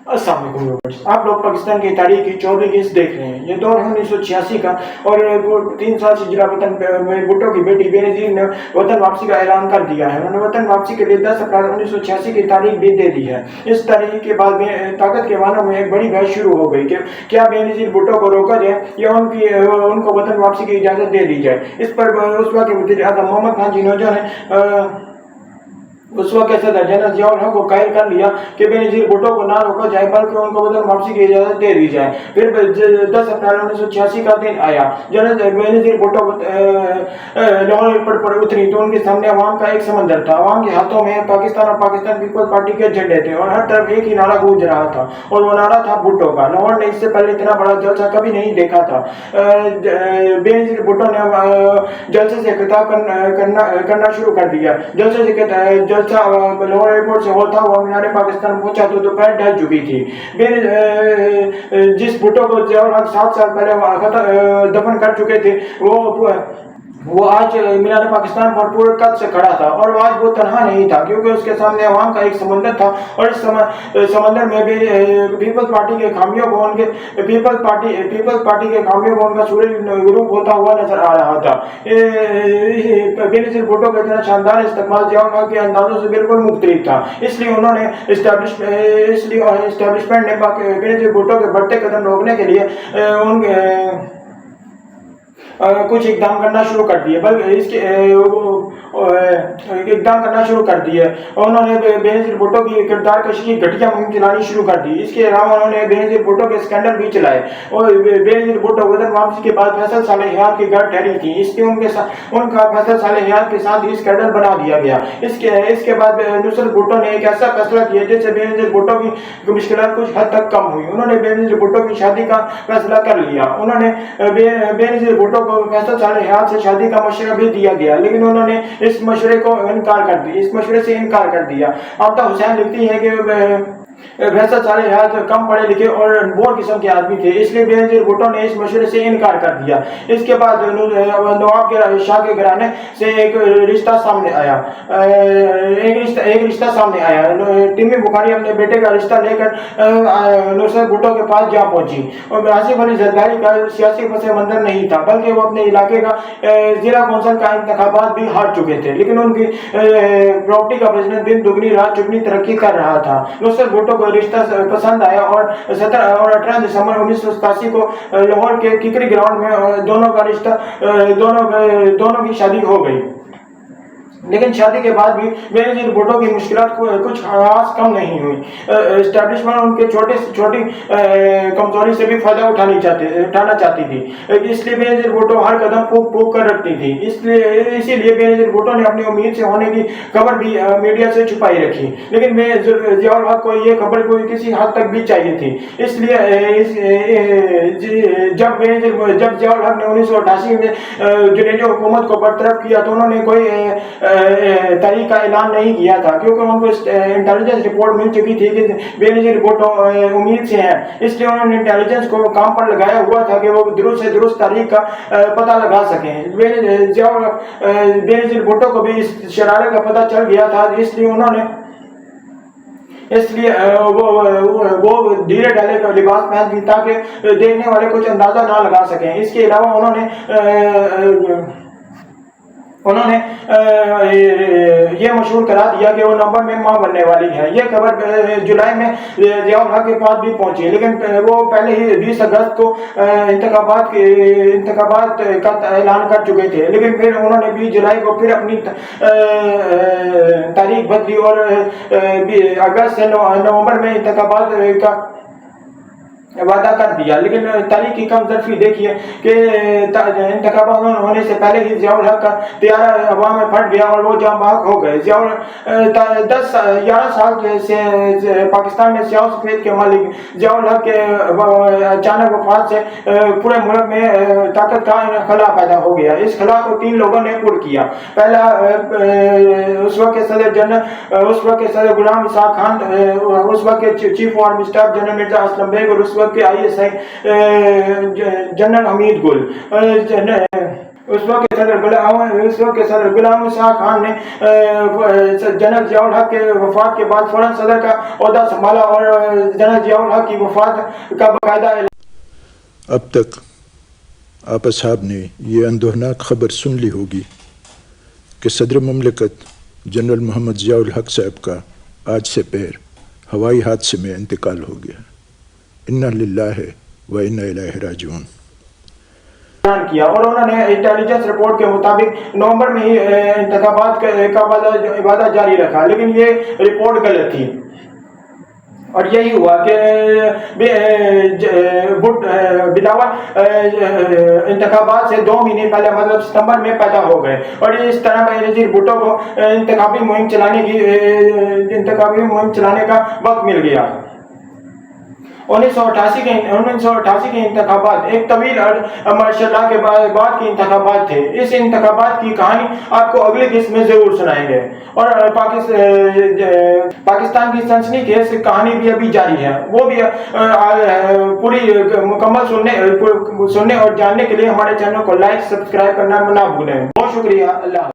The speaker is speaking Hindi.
अस्सलाम वालेकुम व्यूअर्स, आप लोग पाकिस्तान की तारीख की 14वीं किस्त देख रहे हैं। ये दौर है 1986 का और वो 3 साल से हिजरा वतन में भुट्टो की बेटी बेनज़ीर ने वतन वापसी का ऐलान कर दिया है। उन्होंने वतन वापसी के लिए 10 अप्रैल 1986 की तारीख भी दे दी है। इस तारीख के बाद ताकत के मानों में एक बड़ी बहस शुरू हो गई कि क्या बेनज़ीर भुट्टो को रोका जाए या उनको वतन वापसी की इजाज़त दे दी जाए। इस पर उस वक्त के वज़ीर आज़म मोहम्मद खान जिन्होंने उस वक्त सदर जनरल जियाउल हक को कायल कर लिया कि बेनज़ीर भुट्टो को ना रोका जाए बल्कि उनको वतन वापसी की इजाज़त दे दी जाए। फिर 10 अप्रैल 1986 का दिन आया। जनरल बेनज़ीर भुट्टो लाहौर एयरपोर्ट पर उतरी तो उनके सामने अवाम का एक समंदर था। अवाम के हाथों में पाकिस्तान और पाकिस्तान पीपल्स पार्टी के झंडे थे और हर तरफ एक ही नारा गूंज रहा था और वो नारा था भुट्टो का। लाहौर ने इससे पहले इतना बड़ा जलसा कभी नहीं देखा था। बेनज़ीर भुट्टो ने जलसे से खिताब करना शुरू कर दिया। जलसे से लाहौर एयरपोर्ट से होता हुआ मीनार पाकिस्तान पहुंचा तो दोपहर ढल चुकी थी। जिस भुट्टो को जियाउल हक 7 साल पहले दफन कर चुके थे वो आज मीनार पाकिस्तान पर पूरे कद से खड़ा था और आज वो तनहा नहीं था क्योंकि उसके सामने अवाम का एक समंदर था और इस समंदर में भी पीपल्स पार्टी के खामियों को उनका सूरज ग्रुप होता हुआ नजर आ रहा था। बेनज़ीर भुट्टो का इतना शानदार इस्तेमाल जियाउल हक के अंदाजों से बिल्कुल मुख्तलिफ था। इसलिए एस्टेब्लिशमेंट ने बेनज़ीर भुट्टो के बढ़ते कदम रोकने के लिए कुछ इकदाम करना शुरू कर दिए उन्होंने बेनज़ीर भुट्टो की किरदार कशी की घटिया मुहिम चलानी शुरू कर दी। इसके अलावा उन्होंने बेनज़ीर भुट्टो के स्कैंडल भी चलाए और बेनज़ीर भुट्टो वतन वापसी के बाद फैसल साले हयात की घर ठहरी थी। इसलिए उनका फैसल साले हयात के साथ ही स्कैंडल बना दिया गया। इसके बाद नुसरत भुट्टो ने एक ऐसा फैसला किया जिससे बेनज़ीर भुट्टो की मुश्किलात कुछ हद तक कम हुई। उन्होंने बेनज़ीर भुट्टो की शादी का फैसला कर लिया। उन्होंने बेनज़ीर भुट्टो को फैसल साले हयात से शादी का मशवरा भी दिया गया लेकिन उन्होंने इस मशवरे से इनकार कर दिया। आफ्ता हुसैन लिखती है कि फैसल साले हयात कम पढ़े लिखे और बोर किस्म के आदमी थे, इसलिए बेनज़ीर भुट्टो ने इस मशवरे से इनकार कर दिया। इसके बाद नवाब के शाह के घराने से एक रिश्ता सामने आया। टिम्मी बुखारी अपने बेटे का रिश्ता लेकर नुसरत भुट्टो के पास जा पहुंची और आसिफ अली जरदारी का सियासी पस मंजर नहीं था बल्कि वो अपने इलाके का जिला कौंसिल का इंतखाबात भी हार चुके थे लेकिन उनकी प्रॉपर्टी का बिजनेस दिन दुगनी रात चुगनी तरक्की कर रहा था। नुसरत भुट्टो को रिश्ता पसंद आया और 18 दिसंबर 1987 को लाहौर के किकरी ग्राउंड में दोनों की शादी हो गई। लेकिन शादी के बाद भी बेनज़ीर भुट्टो की मुश्किलात कुछ खास कम नहीं हुई। एस्टेब्लिशमेंट उनके छोटी कमजोरी से भी फायदा उठाना चाहती थी, इसलिए बेनज़ीर भुट्टो हर कदम फूक कर रखती थी। इसीलिए बेनज़ीर भुट्टो ने अपनी उम्मीद से होने की खबर भी मीडिया से छुपाई रखी लेकिन जियाउल हक को ये खबर किसी हद तक भी चाहिए थी। इसलिए जब जियाउल हक ने 1988 में जुनेजो हुकूमत को बरतरफ किया तो उन्होंने कोई तारीख का ऐलान नहीं किया था क्योंकि उनको इंटेलिजेंस रिपोर्ट मिल चुकी थी कि बेनज़ीर भुट्टो उम्मीद से हैं। इसलिए उन्होंने इंटेलिजेंस को काम पर लगाया हुआ था कि वो दुरुस्त से दुरुस्त तारीख का पता लगा सकें। बेनज़ीर भुट्टो को भी इस शरारे का पता चल गया था, इसलिए वो धीरे ढाले का लिबास पहनती ताकि देखने वाले कुछ अंदाजा ना लगा सकें। इसके अलावा उन्होंने ये मशहूर करा दिया कि वो नवंबर में मां बनने वाली है। ये खबर जुलाई में जियाउल हक के पास भी पहुंची लेकिन वो पहले ही 20 अगस्त को इंतखाबात का ऐलान कर चुके थे लेकिन फिर उन्होंने 20 जुलाई को फिर अपनी तारीख बदली और अगस्त से नवंबर में इंतखाबात का वादा कर दिया। लेकिन तारीख की कम ज़रफ़ी देखिए कि इंतखाबात होने से पहले ही जियाउल हक का तैयारा हवा में फट गया और वो जाँ बाग हो गए। 11 साल से पाकिस्तान में स्याह सफ़ेद के मालिक जियाउल हक के अचानक वफात से पूरे मुल्क में ताकत का खला पैदा हो गया। इस खला को 3 लोगों ने पुर किया। पहला उस वक्त के सदर गुलाम इसाक खान, उस वक्त के chief of army staff general Mirza Aslam Beg और उस वक्त के ISI जनरल हमीद गुल। उस वक्त के सदर गुलाम शाह खान ने जनरल जियाउल हक के वफात के बाद फौरन सदर का ओहदा संभाला और जनरल जियाउल हक की वफात का बाकायदा। अब तक आप साहब ने ये अंदोहनाक खबर सुन ली होगी कि सदर मुमलिकत जनरल मोहम्मद जियाउल हक साहब का आज से पहर हवाई हादसे में इंतकाल हो गया। इन्ना लिल्लाहि व इन्ना इलैहि राजिऊन किया और उन्होंने इंटेलिजेंस रिपोर्ट के मुताबिक नवंबर में ही इंतखाबात का वादा जारी रखा, लेकिन ये रिपोर्ट गलत थी और यही हुआ कि बिलावल इंतखाबात से 2 महीने पहले मतलब सितंबर में पैदा हो गए और इस तरह बेनज़ीर भुट्टो को इंतखाबी मुहिम चलाने का वक्त मिल गया। 1988 के इंतखाबात एक तवील मार्शल के बाद के इंतखाबात थे। इस इंतखाबात की कहानी आपको अगली किस्त में जरूर सुनाएंगे और पाकिस्तान की सनसनीखेज कहानी भी अभी जारी है, वो भी पूरी मुकम्मल सुनने और जानने के लिए हमारे चैनल को लाइक सब्सक्राइब करना ना भूलें। बहुत शुक्रिया। अल्लाह।